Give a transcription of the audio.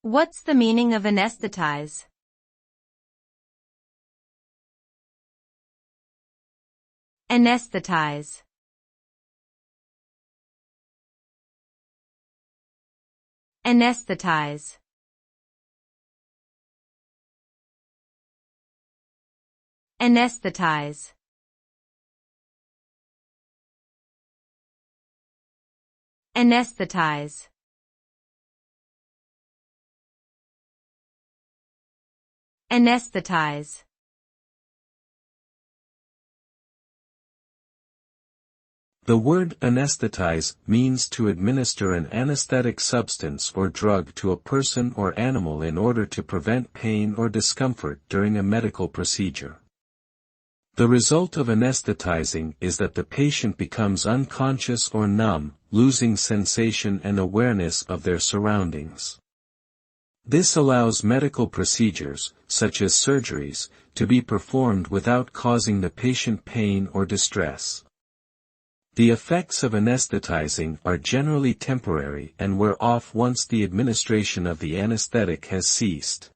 What's the meaning of anesthetize? Anesthetize. Anesthetize. Anesthetize. Anesthetize. Anesthetize. The word anesthetize means to administer an anesthetic substance or drug to a person or animal in order to prevent pain or discomfort during a medical procedure. The result of anesthetizing is that the patient becomes unconscious or numb, losing sensation and awareness of their surroundings. This allows medical procedures, such as surgeries, to be performed without causing the patient pain or distress. The effects of anesthetizing are generally temporary and wear off once the administration of the anesthetic has ceased.